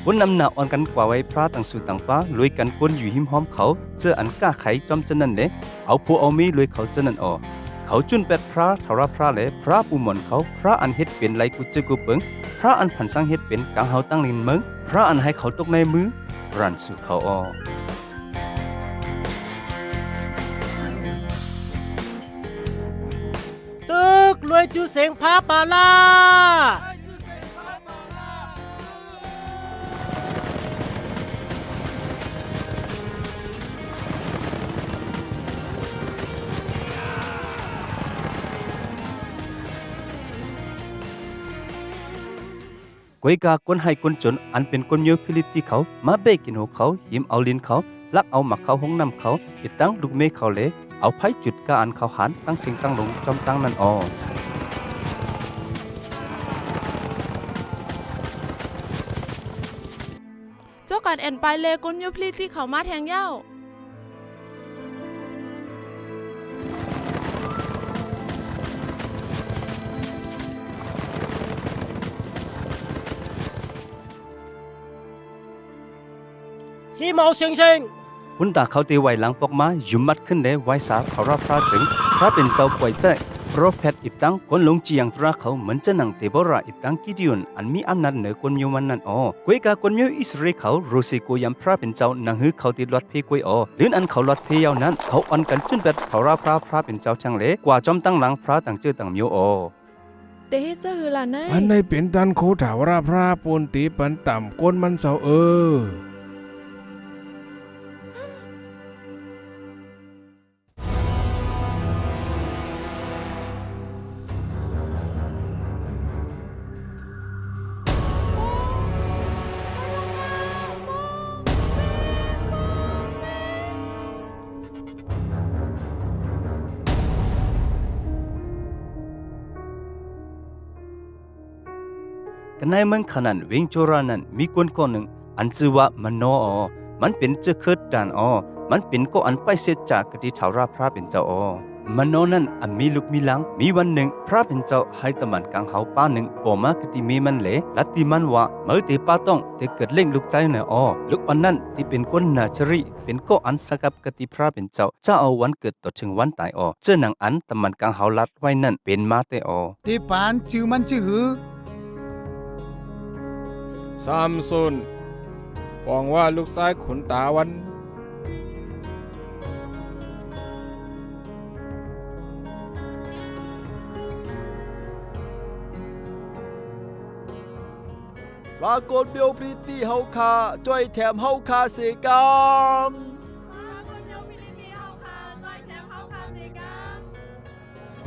วนนำหนาอ่อนกันกว่าไว้พระต่างสู่ต่างป้าลุยกันกวนอยู่หิมหอมเขาเจออันก้าไขจอมจะนั่นเละเอาผู้เอามีลุยเขาจะนั่นเขาจุนเป็ดพระทาราพระเละพระปูหมอนเขาพระอันเฮ็ดเป็นไรกุจกุเปิงพระอันผันสร้างเฮ็ดเป็นกางเฮาตั้งลินเมืองพระอันให้เขาตกในมือรันสู่เขาตึกรวยจูเสงพาปาลากวยกากวนให้กวนจนอันเป็นกวนเยอะพิลิตที่เขามาเบกินหัวเขาหิมเอาลิ้นเขาลักเอาหมักเขาห้องน้ำเขาอีตั้งลูกเมฆเขาเละเอาไผ่จุดกาอันเขาหันตั้งเสียงตั้งลงจอมตั้งนั่นเจ้าการแอนไปเลกุนยุพลีที่เขามาแทงเย้าสีเมาเชิงเชิงหุ่นตาเขาตีไว้หลังปอกมายุ่มมัดขึ้นเลยไว้สาเขารับพระถึงพระเป็นเจ้าป่วยใจเพราะแพทย์อีตั้งคนลงเจียงตราเขาเหมือนจะนั่งเตบระอีตั้งกิดิยนอันมีอำนาจเหนือกวนมิวมันนั่นกวยกากวนมิวอิสราเอลเขารู้สึกกูยำพระเป็นเจ้านังฮือเขาตีลอดเพกวยลื่นอันเขาลอดเพยาวนั้นเขาอ่อนกันจุนเป็ดเขารับพระเป็นเจ้าช่างเละกว่าจอมตั้งหลังพระต่างเจอต่างมิวเดฮิเซอร์ล่ะนายอันในเป็นตันโคถาวราพระปนตีปันต่ำก้นมันเสากันในเมืองขนาดเวงโจรานั้นมีคนคนหนึ่งอันชื่อว่ามโนมันเป็นเจ้าเคิดดานมันเป็นก็อันไปเสียจากกติถาวราพระเป็นเจ้ามโนนั้นอันมีลูกมีหลังมีวันหนึ่งพระเป็นเจ้าให้ตะมันกลางเฮาป้าหนึ่งปอมากติมีมันเละลัดติมันว่าเมื่อเตป้าต้องเตเกิดเล่งลูกใจหน่อยลูกอันนั้นที่เป็นคนนาชรีเป็นก็อันสกับกติพระเป็นเจ้าจะเอาวันเกิดต่อถึงวันตายเจ้าหนังอันตะมันกลางเฮาลัดไว้นั่นเป็นมาเตตีปานชื่อมันชื่อหือซามซุนหวังว่าลูกชายขุนตาวันปรากฏเบียวพริตตี้เฮาคาจ้อยแถมเฮาคาเสกาม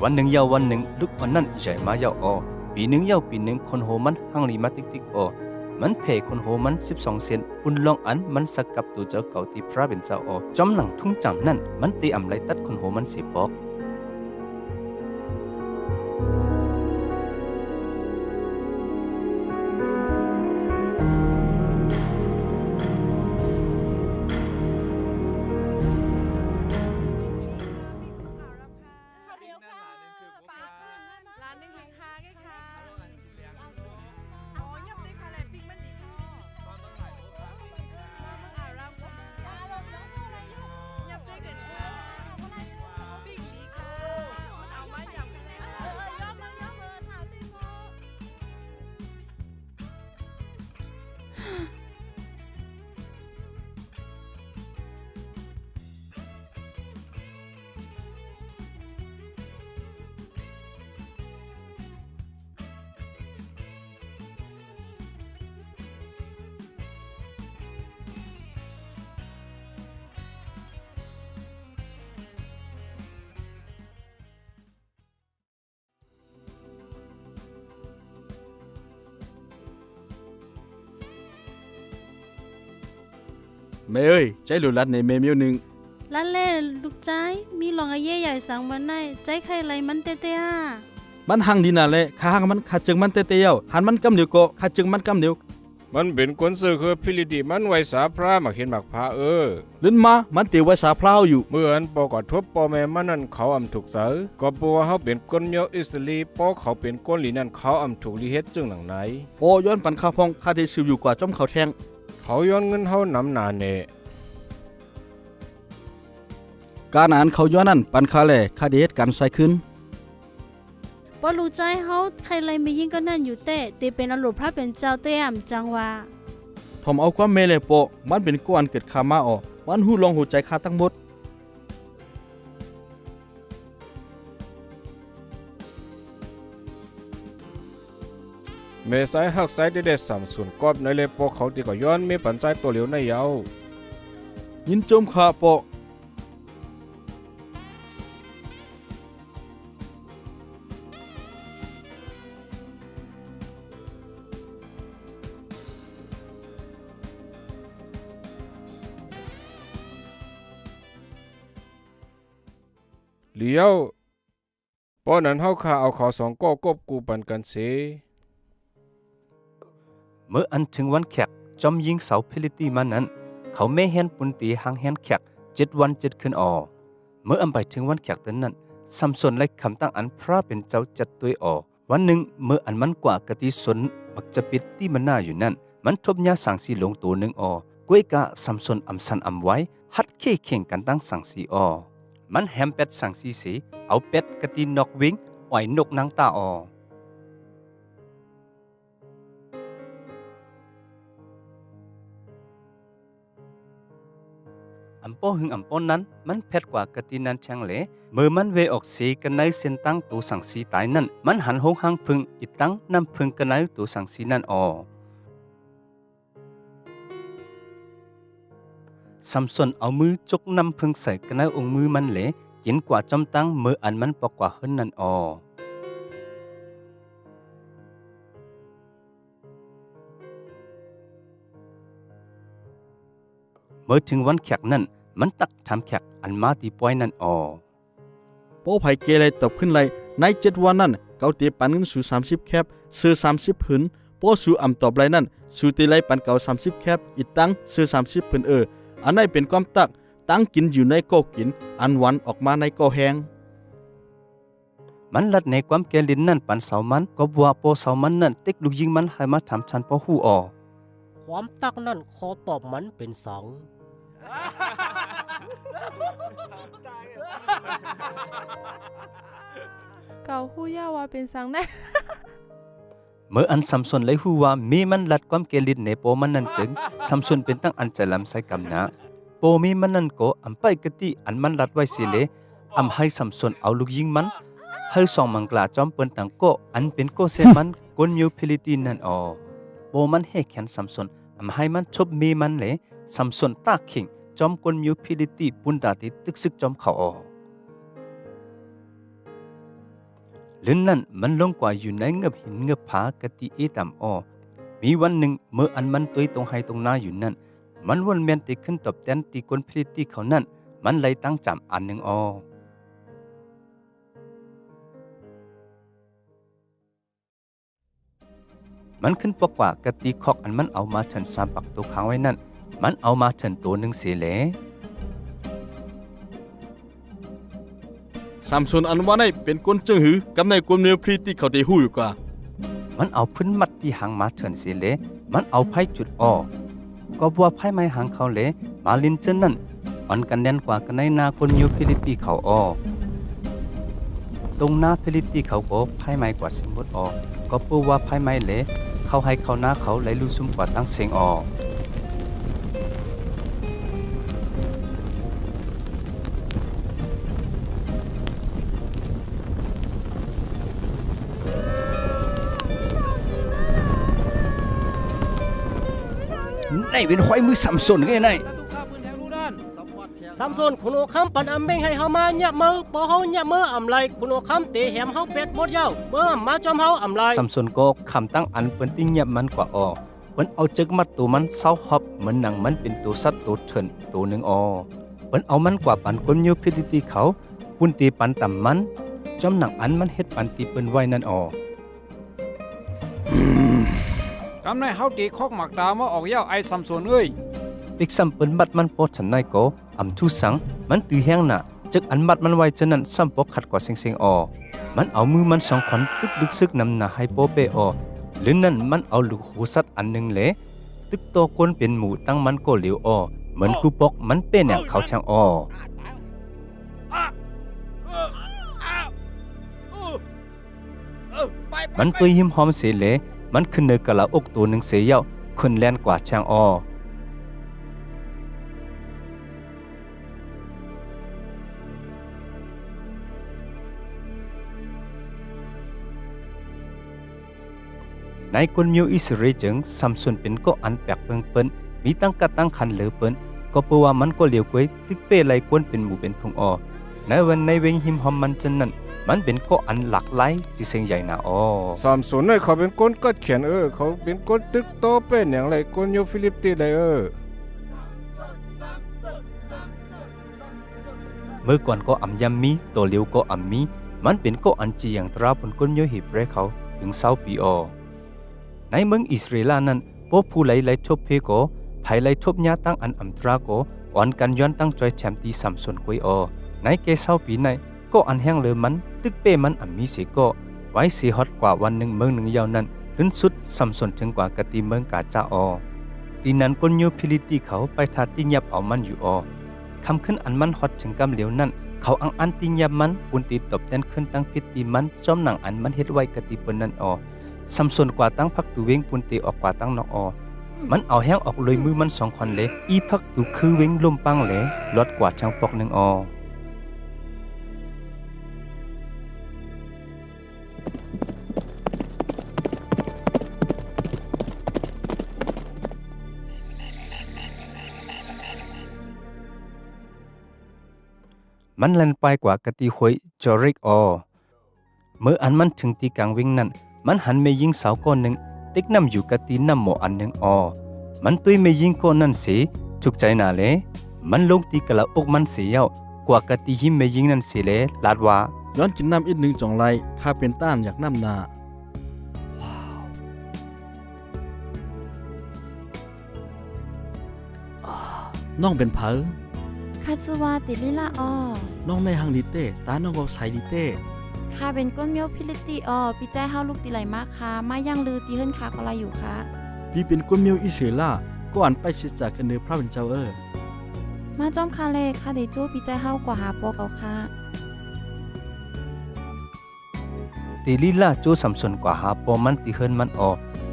วันหนึ่งยาววันหนึ่งลูกวันนั้นใหญ่มายาวปีหนึ่งยาวปีหนึ่งคนโหมันหังลีมาติ๊กมันเพคนโหมัน12เซนปุ่นลองอันมันสักกับตัวเจ้าเก่าที่พระเป็นเจ้าจอมหนังทุ่งจำนั่นมันตีอำไลตัดคนโหมันเสียปอกแม่เอ้ยใจหลุดลัดในเมมิวหนึ่ง ลั่นเล่ลูกใจมีหลองอาเย่ใหญ่สังมันได้ใจใครไรมันเตี้ยมันหังดีน่ะแหละข้าหังมันขัดจึงมันเตี้ยวหันมันกำเดียวก็ขัดจึงมันกำเดียว มันเป็นคนซื้อคือพิริดีมันไว้สาพระมาเห็นหมักพาลิ้นมามันเตียวไว้สาพร้าวอยู่เมื่ออันปอกอทบปอแม่มันนั่นเขาอำถูกเสือก็ปัวเขาเป็นก้นโยอิสรีปอเขาเป็นก้นหลีนั่นเขาอำถูกลีเฮ็ดจึงหนังไหนโอย้อนปันข้าพองข้าที่ซื้ออยู่กว่าจอมเขาแทงเขาย้อนเงินเฮานำหนาเนการอ่านเขาย้อนนั่นปันคาแลคาเดตกันใส่ขึ้นปอรู้ใจเฮาใครไรไม่ยิ่งก็นั่นอยู่แต่เตเป็นอรุณพระเป็นเจ้าเต้มจังว่าทอมเอาความเมเลโปมันเป็นก้อนเกิดคามาออมันหูลองหูใจคาทั้งหมดเมสายหักสายได้สามส่วนกอบในเลโปเขาตีก็ย้อนมีปันสายตัวเหลียวในยาวยินจมขาโปเลี้ยวปอนั้นเฮาขาเอาขอสองก็กบกูปันกันเสเมื่ออันถึงวันแขกจอมยิงเสาพิลิตีมันนั้นเขาไม่เห็นปุนตีหางเห็นแขก7 วัน7 คืนเมื่ออันไปถึงวันแขกตอนนั้นซัมซอนไล่คำตั้งอันพระเป็นเจ้าจัดตัววันหนึ่งเมื่ออันมันกว่ากะติสนมักจะปิดที่มันน่าอยู่นั่นมันทบยาสังสีลงตัวหนึ่งกวยกะซัมซอนอำสันอำไว้ฮัดเข่เข่งกันตั้งสังสีมันแฮมเป็ดสังสีเสเอาเป็ดกะตินกวิ่งอ่อยนกนางตาอัมโปหึงอัมโปนั้นมันเผ็ดกว่ากะตินันแชงเหลเมื่อมันเวออกสีกันในเส้นตั้งตัวสังสีตายนั้นมันหันหงหางพึ่งอีตั้งนำพึ่งกันในตัวสังสีนั่นซัมซอนเอามือจกนำพึ่งใส่กันในองค์มือมันเหลกินกว่าจำตั้งเมื่ออันมันปอกว่าเฮิรนนั่นเมื่อถึงวันแขกนั้นมันตักทำแขกอันมาตีปอยนั่นโป้ไผ่เกเลยตบขึ้นเลยใน7 วันนั้นเกาตีปันเงินสู่30แคบซื้อ30ผืนโป้สู่อ่ำตอบไรนั่นสู่ตีไรปันเก่า30แคบอีตั้งซื้อ30ผืนอันนั้นเป็นความตักตั้งกินอยู่ในโกกินอันวันออกมาในโกแหงมันลัดในความเกลินนั่นปันเสามันก็บัวโปเสามันนั่นติ๊กลูกยิงมันให้มาทำชันพอหูความตักนั่นขอตอบมันเป็นสองเก่าหู้ย่าว่าเป็นสังแน่เมื่ออันซัมซอนเลยหูว่ามีมันลัดความเกลินในโปมันนั่นจึงซัมซอนเป็นตั้งอันใจลำใส่กำนะโปมีมันนั่นก็อำไปกะติอันมันลัดไว้สิเลอำให้ซัมซอนเอาลูกยิงมันให้สองมังกลาจอมเปิ้นตังโกอันเป็นโกเซมันกวนมิวพิลิตีนั่นโปมันให้แขนซัมซอนอำให้มันชบมีมันเลซัมซอนตาขิงจอมกวนมิวพิลิตีปุนตาติตึกซึกจอมเขาลื่นนั่นมันลงกว่าอยู่ในเงือบหินเงือบผากะติต่ำมีวันหนึ่งเมื่ออันมันตัวตรงให้ตรงหน้าอยู่นั่นมันวนเมียนติขึ้นตบแตนตีกวนพิลิตีเขานั่นมันเลยตั้งจำอันหนึ่งมันขึ้นปกว่ากะติคอกอันมันเอามาเถิน3 ปักตัวค้างไว้นั่นมันเอามาเถินตัวหนึ่งเสียแหลซัมซอนอันว่าในเป็นก้นเจิงหือกับในกวนเนื้อพรีที่เขาตีหูอยู่กว่ามันเอาพื้นมัดที่หางมาเถินเสียแหลมันเอาไพ่จุดก็บัวไพ่ไม้หางเขาเหลมาลินเจนนั่นอ่อนกันแน่นกว่ากันในนาคนยูพิลิตีเขาตรงหน้าพิลิตีเขาก็ไพ่ไม้กว่าสมมติก็ปูว่าไพ่ไม้เหลเขาให้เขาหน้าเขาไหลลุซุ่มกว่าตั้งเสียงในเป็นควายมือซัมซอนไงในซัมซอนคุณโอคำปันอำเบงให้เฮามาเนี่ยมือปอเฮาเนี่ยมืออำไรคุณโอคำเตะแหมเฮาเป็ดหมดยาวเมื่อมาจอมเฮาอำไรซัมซอนก็คำตั้งอันเปิ้นติ้งเนี่ยมันกว่าเปิ้นเอาจึกมัดตัวมันเศร้าฮอบเหมือนหนังมันเป็นตัวสัตว์ตัวเถินตัวหนึ่งเปิ้นเอามันกว่าปันคนยูพิลิตีเขาปุ่นตีปันต่ำมันจอมหนังอันมันเฮ็ดปันตีเปิ้นไว้นั่นต ำในเฮาตีคอกหมักดาวมาออกยาวไอ้ซัมซุนเอ้ย ปิกซัมเปิ้นบัดมันปอฉันนายก็อำทุสังมันตือแห้งน่ะจึกอันบัดมันไว้ฉะนั้นซ้ำปอกขัดกว่าเซ็งๆอมันเอามือมันสองขวัญตึกดึกซึกนำหน้าให้โปเปอหรือนั่นมันเอาลูกหูสัตว์อันหนึงแหละตึกโตกวนเป็นหมูตั้งมันก็เหลียวเหมือนกูปอกมันเป็นอย่างเขาทางมันตัวหิมหอมเสเลมันขึ้นเนกะละอกตัวหนึ่งเสียเย้าขึ้นแล่นกว่าช่างในคนมิวอิสราเอลจึงซัมซุนเป็นก็อันแปลกเปิ้นมีตั้งกะตั้งคันเหลือเปิ้นก็เพราะว่ามันก็เหลียวกวยตึกเป้ไหลกวนเป็นหมู่เป็นพุงในวันในเวงหิมหอมมันจันนั้นมันเป็นก็อันหลากหลายจิเสียงใหญ่นะสามศูนย์เนี่ยเขาเป็นคนกัดเขียนเขาเป็นคนตึกโตเป็นอย่างไรคนโยฟิลิปตีเลยเมื่อก่อนก็อัมยำมีตัวเหลียวก็อัมมีมันเป็นก็อันจีอย่างตราบนคนโยฮิบเรเขาถึง20 ปีในเมืองอิสราเอลนั้นพวกผู้ไหลทบเพก็ภายไหลทบญาตั้งอันอัมตราก็อ่อนกันย้อนตั้งจอยแชมตี3 ส่วนกุยในเก20 ปีในก็อันแห้งเลยมันตึกเป้มันอัมมีเสก็ไว้สีฮอตกว่าวันหนึ่งเมืองหนึ่งยาวนั้นล้นสุดสัมสนถึงกว่ากติเมืองกาจาตีนั้นคนโยพิลิตีเขาไปทาติยับเอามันอยู่คำขึ้นอันมันฮอตถึงกำเหลียวนั้นเขาอันติยับมันปุนตีตบแทนขึ้นตั้งพิษตีมันจอมหนังอันมันเฮ็ดไว้กติเปิ้นนั้นสัมสนกว่าตั้งพักตูเวงปุนตีออกกว่าตั้งนอกมันเอาแห้งออกเลยมือมัน2 คนเลยอีพักตูคือเวงลมปังเลยลดกว่าช่างปอกหนึ่งมันลันไปกว่ากะติหวยจอริกเมื่ออันมันถึงตีกลางวิ่งนั้นมันหันไปยิงเสาก้อนหนึ่งติ๊กน้ำอยู่กะติน้ำหมออันหนึ่งมันตุยไม่ยิงก้อนนั้นเสียถูกใจน่าเลยมันลงตีกะละอกมันเสียกว่ากะติหิมไม่ยิงนั้นเสียเลยลาดว่าย้อนกินน้ำอีกหนึ่งจ่องไรข้าเป็นต้านอยากน้ำนาน้องเป็นเผอคาซึวาติลิลาน้องในหังดิเต้ตาน้องบอกใส่ดิเต้ข้าเป็นก้นเมียวพิลิติปีใจเฮาลูกตีไหลมากค่ะมาย่างลือตีเฮิรนคาก็ไรอยู่ค่ะพี่เป็นคนเมียวอิสราเอลก็อันไปเสียจากกันเนื้อพระเป็นเจ้ามาจอมคาเลคาเดจูปีใจเฮากว่าหาปอกเอาค่ะตีลีลาโจสัมสนกว่าหาปอมันตีเฮิรนมัน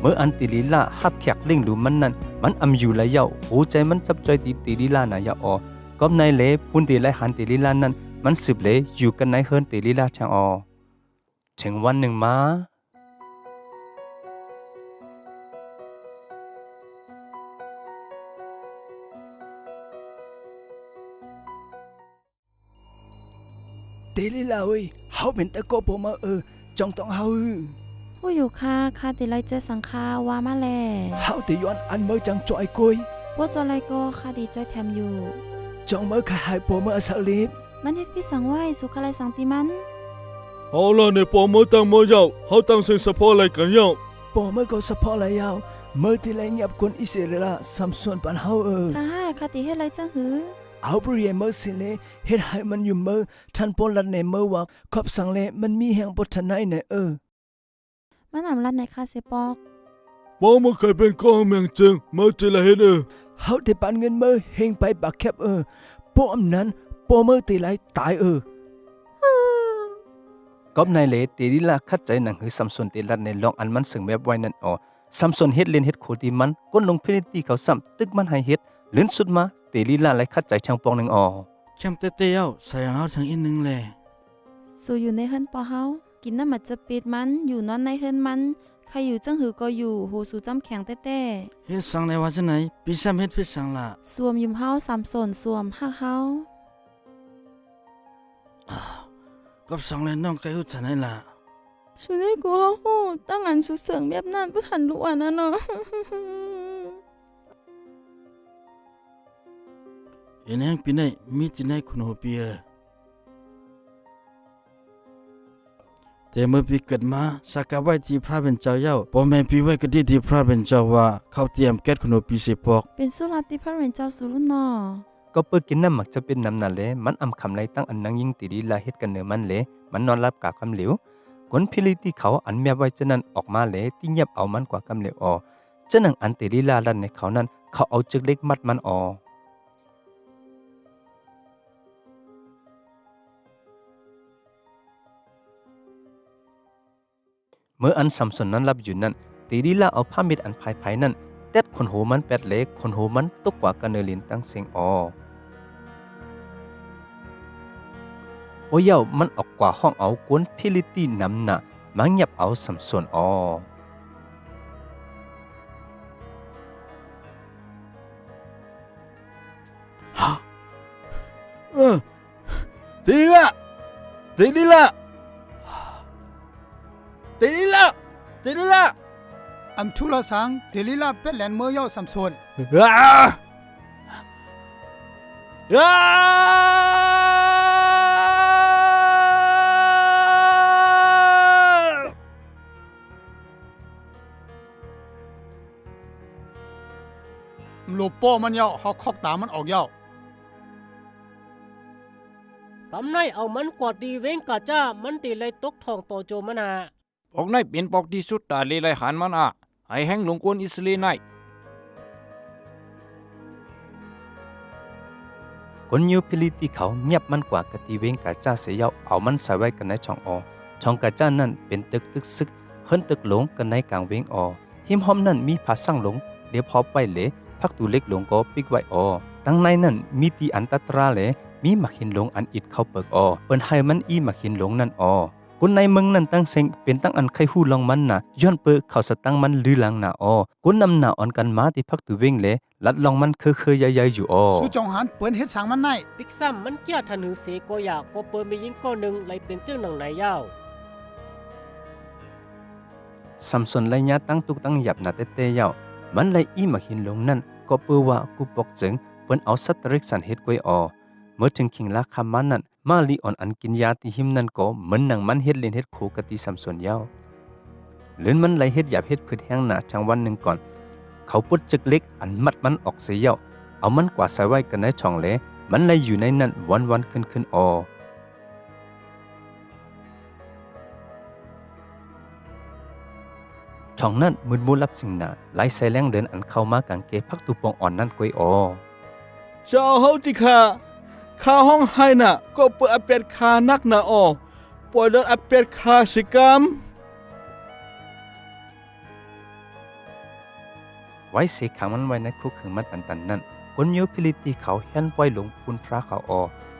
เมื่ออันตีลีลาฮับแขกเล่งดูมันนั้นมันอำอยู่ไรยาวหัวใจมันจับใจตีลีลาหนายาก็ในเล่พุ่นตีไรหันตีลีลานั้นมันสืบเลยอยู่กันในเฮิรนตีลีลาทางถึงวันหนึ่งมาตีลีลาเว้ยเฮาเป็นตะโกโปมาจองต้องเฮาผู้อยู่ค่ะตีไรเจอสังคาว่ามาแลเฮาตีย้อนอันเมื่อจังจอยกุยพวกจอไรก็ค่ะดีจอยแถมอยู่จองเมื่อขายโปเมื่อสลิปมันเฮ็ดพี่สังไว้สุขอะไรสังติมันเอาล่ะในปอเมื่อตั้งเมื่อยาวเฮาตั้งเสียงสะพออะไรกันยาวปอเมื่อก็สะพออะไรยาวเมื่อที่ไรเงียบคนอิสราเอลสัมส่วนปันเฮาค่ะตีเฮ็ดไรจังหือเอาเปรียเมื่อสิเลเฮ็ดให้มันอยู่เมื่อท่านปนลัดในเมื่อว่าขอบสังเลมันมีแห่งบททนายในมันอำลัดในคาเซปอกปอเมื่อเคยเป็นก้อเมืองจึงเมื่อจะละเฮ็ดเฮาได้ปันเงินเมื่อเฮงไปปากแคบปออำนั้นปอเมื่อตีไรตายก็ในเลตีลีลาคัดใจหนังหือซัมซุนตีลัดในลองอันมันสึงแบบไว้นั่นซัมซุนเฮ็ดเล่นเฮ็ดโคตีมันก้นลงพินิตีเขาซ้ำตึกมันให้เฮ็ดลื่นสุดมาตีลีลาไหลคัดใจทางปองหนึ่งแคมเตเย้าใส่เฮาทางอีกนึงแลสู่อยู่ในเฮิรนปอเฮากินน้ำมันจะปิดมันอยู่นอนในเฮิรนมันใครอยู่จังหือก็อยู่โหสู่จำแข็งเต้เฮ็ดสังในว่าจังไหนปีซ้ำเฮ็ดพิสังล่ะสวมยิ้มเฮาสามส่วนสวมฮักเฮากับสังและน้องไก่ฮู้จังไหนล่ะสุได้กูเฮาฮู้ตั้งอันสุเสริงแบบนั้นบ่ทันรู้อันนั้นเนาะเอ็นแห่งปีไหนมีจิไหนคุณโฮเปีย แต่เมื่อปีเกิดมาสักกะไว้ที่พระเป็นเจ้าเย้าพ่อแม่ปีไว้ก็ดีที่พระเป็นเจ้าว่าเขาเตรียมแก๊สขนมปีเสปอก เป็นสุราติพระเรนเจ้าสุรุนอ ก็เปิดกินน้ำหมักจะเป็นน้ำนั่นเลยมันอำคำไรตั้งอันนังยิงตีดีลาเฮ็ดกันเนื้อมันเลยมันนอนรับกากความเหลวกนพิลิที่เขาอันเมียไว้จะนั้นออกมาเลยที่เงียบเอามันกว่ากำเหลวอจะนังอันตีดีลาลันในเขานั้นเขาเอาจึกเล็กมัดมันเมื่ออันสัมสนนั้นรับอยู่นั้นตีดีลาเอาผ้าเม็ดอันภายนั้นเต็ดคนโหมันแปดเล็กคนโหมันตกกว่ากันเนลินตั้งเสียงโอ้ยาวมันออกกว่าห้องเอากวนพิลิตีน้ำหนักมันหยับเอาสัมส่วนตีละตีดีละตีดีละตีดีละ อัมทุลาสังเดลิลาเป็ดแลนเมื่อยาวสัมสน โลโป้มันยาวเขาคอกตามันออกยาว กำในเอามันกวาดดีเว้งกะจ้ามันตีเลยตกทองโตโจมนา ปอกในเป็นปอกที่สุดตาเลยหันมันไอแห้งหลงกวนอิสราเอลใน คนยูพิลิตีเขาเงียบมันกว่ากะตีเวงกะจ้าเสียเอาเอามันใส่ไว้กันในช่องกะจ้านั่นเป็นตึกซึกเฮิรนตึกหลงกันในกลางเวงหิมหอมนั่นมีผาสั่งหลงเดี๋ยวพอไปเหลพักตูเล็กหลงก็ปิกไว้ตั้งในนั่นมีตีอันตัตราเหลมีมักหินหลงอันอิดเข้าเปิกเปิ้นให้มันอีมักหินหลงนั่นคนในเมืองนั้นตั้งเซ็งเป็นตั้งอันไขหูลองมันน่ะย้อนเปิกเขาสตั้งมันลือหลังน่ะคนนำหน้าอ่อนกันมาที่พักตูเวงเหลลัดลองมันเคยใหญ่ๆอยู่สู้จองหันเปิ้นเฮ็ดสังมันใน ปิกซ้ำมันเกี้ยทันหือเสก็อยากก็เปิดมียิงก้อนหนึ่งเลยเป็นเจ้าหนังไหนยาว สัมสนไลญาตั้งตุกตั้งหยับนาเตเตยาวมันไลอีมาหินลงนั่นก็เปื้อว่ากูปกจึงเปิ้นเอาสัตว์ริกสันเฮ็ดกวยเมื่อถึงคิงลาคามันนั่นมาลีอ่อนอันกินยาที่หิมนั่นก็เหมือนหนังมันเฮ็ดเล่นเฮ็ดขู่กะติสัมสนยาวเลื่อนมันไลเฮ็ดหยาบเฮ็ดพืชแห้งหนาทางวันหนึ่งก่อนเขาปุดจึกเล็กอันมัดมันออกเสียยาวเอามันกว่าใส่ไว้กันในช่องเลมันไลอยู่ในนั่นวันขึ้นช่องนั้นมืดมูลับสิ่งหนาไล่ใส่แรงเดินอันเข้ามากางเกพักตูปองอ่อนนั่นกวยเจ้าเฮาจิค่ะข้าห้องให้น่ะก็เปิดอเปียดคานักนะปล่อยรถอเปียดคาสิกรรมไว้เสกขังมันไว้ในคุกคือมันตันนั่นคนโยพิลิตีเขาเห็นปล่อยหลงปูนพระเขา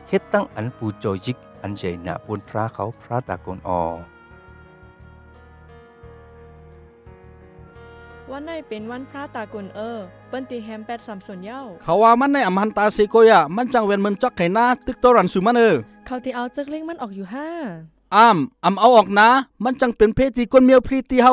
เฮ็ดตั้งอันปูโจยิกอันใหญ่หนาปูนพระเขาพระตากนวันไหนเป็นวันพระตากลเปิ้นตีแฮม8 3ส่วนเย้าเขาว่ามันในอำหันตาเซโกยะมันจังเวนมันจักไข่หน้าตึกตอรันสุมันเขาที่เอาจึกเล็กมันออกอยู่เอาออกนะมันจังเป็นเพศที่คนเมียวพรีตีเฮ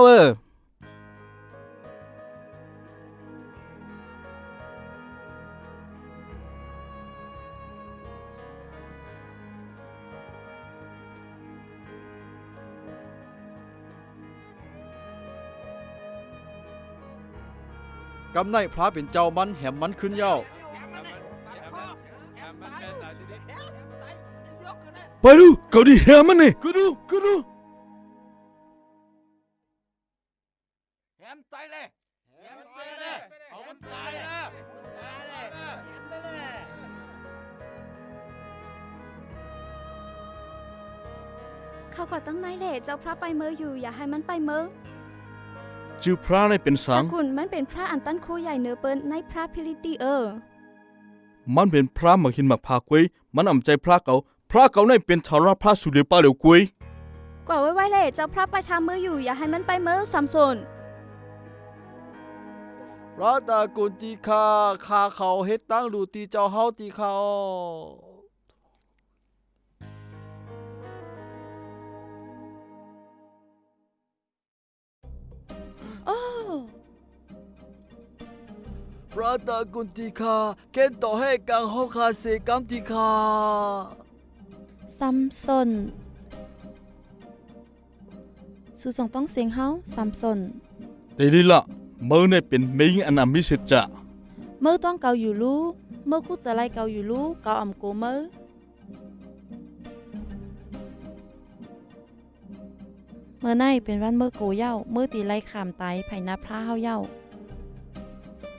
กำในพระเป็นเจ้ามันแหมมันขึ้นยาว ไปดูเขาดีเฮมันนี่กูดูแฮมตายเลยเอามันตายนะเขาก็ตั้งในแหละเจ้าพระไปเมื่ออยู่อย่าให้มันไปเมื่อจือพระในเป็นสังคุณมันเป็นพระอันตันโคใหญ่เนอเปิ้นในพระพิลิตีมันเป็นพระมักหินมักพากวยมันอ่ำใจพระเก่าในเป็นทาราพระสุเดปาเหลวกวยกว่าไว้เลยเจ้าพระไปทำเมื่ออยู่อย่าให้มันไปเมื่อสัมสนราตากุนตีคาเขาเฮ็ดตั้งดูตีเจ้าเฮาตีเขาพระตากุนติคาเข็นต่อให้กังเฮาคาเสกัมติคาซัมซน สูส่งต้องเสียงเฮาซัมซอน เตลิละเมื่อเนี่ยเป็นเมงอันอามิสิจะ เมื่อต้องเกาอยู่รู้เมื่อคู่จะไล่เกาอยู่รู้เกาอ่ำโกเมื่อในเป็นวันเมื่อโกเย้าเมื่อตีไล่ขามตายไผ่นาพระเฮาเย้า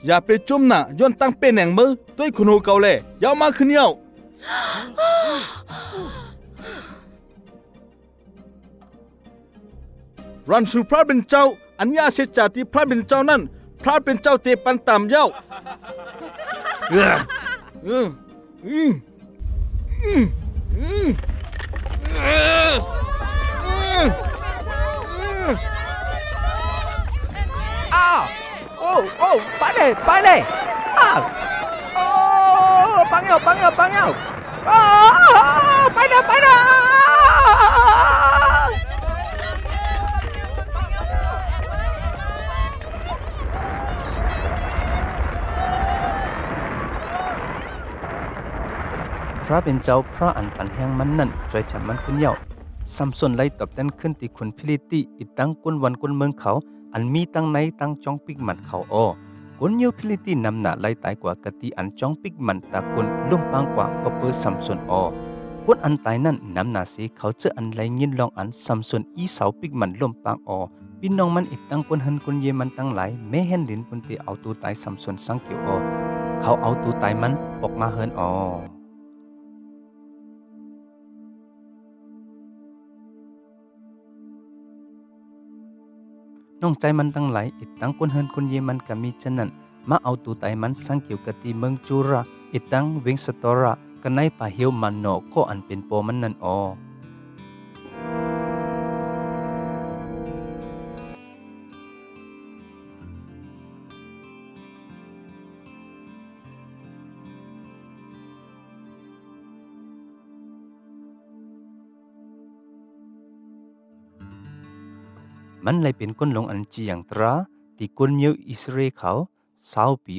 อย่าไปจุ่มน่ะย้อนตั้งเป็นแหงมือด้วยคุณโหเกาเลยยาวมาขึ้นเย้า รันสู่พระเป็นเจ้าอัญญาเสจาที่พระเป็นเจ้านั้นพระเป็นเจ้าเตปันตามเย้าอ้าวโอ้โอ้ไปเลยอ้าวโอ้ปังเหี่ยวอ้าวไปเลยพระเป็นเจ้าพระอันปันแห่งมันนั่นช่วยแถมมันขึ้นเย้าซัมซอนไล่ตอบแทนขึ้นที่คุณพิลิติอีตั้งก้นวันก้นเมืองเขาอันมีตั้งในตั้งจ้องปิกมันเขาก้นเยพิลิตินำหน้าไล่ตายกว่ากะติอันจ้องปิกมันตะกุนลุ่มปางกว่าก็เปิดซัมซอนก้นอันตายนั่นนำหน้าสีเขาเจออันไล่ยินลองอันซัมซอนอีเสาปิกมันลุ่มปางพี่น้องมันอีตั้งก้นหันก้นเยมันตั้งหลายแม่เห็นดินปุ่นตีเอาตัวตายซัมซอนสังเกียวเขาเอาตัวตายมันปกมาเฮินน้องใจมันตั้งหลายอีตั้งก้นเฮินก้นเยมันก็มีฉะนั้นมาเอาตัวตายมันสังเกียวกะติเมืองจูระอีตั้งเวงสตอระกันในป่าเหียวมันโนก็อันเป็นโปมันนั่นมันเลยเป็นก้นลงอันจีอย่างตราที่ก้นเยียวอิสราเอลเขา20 ปี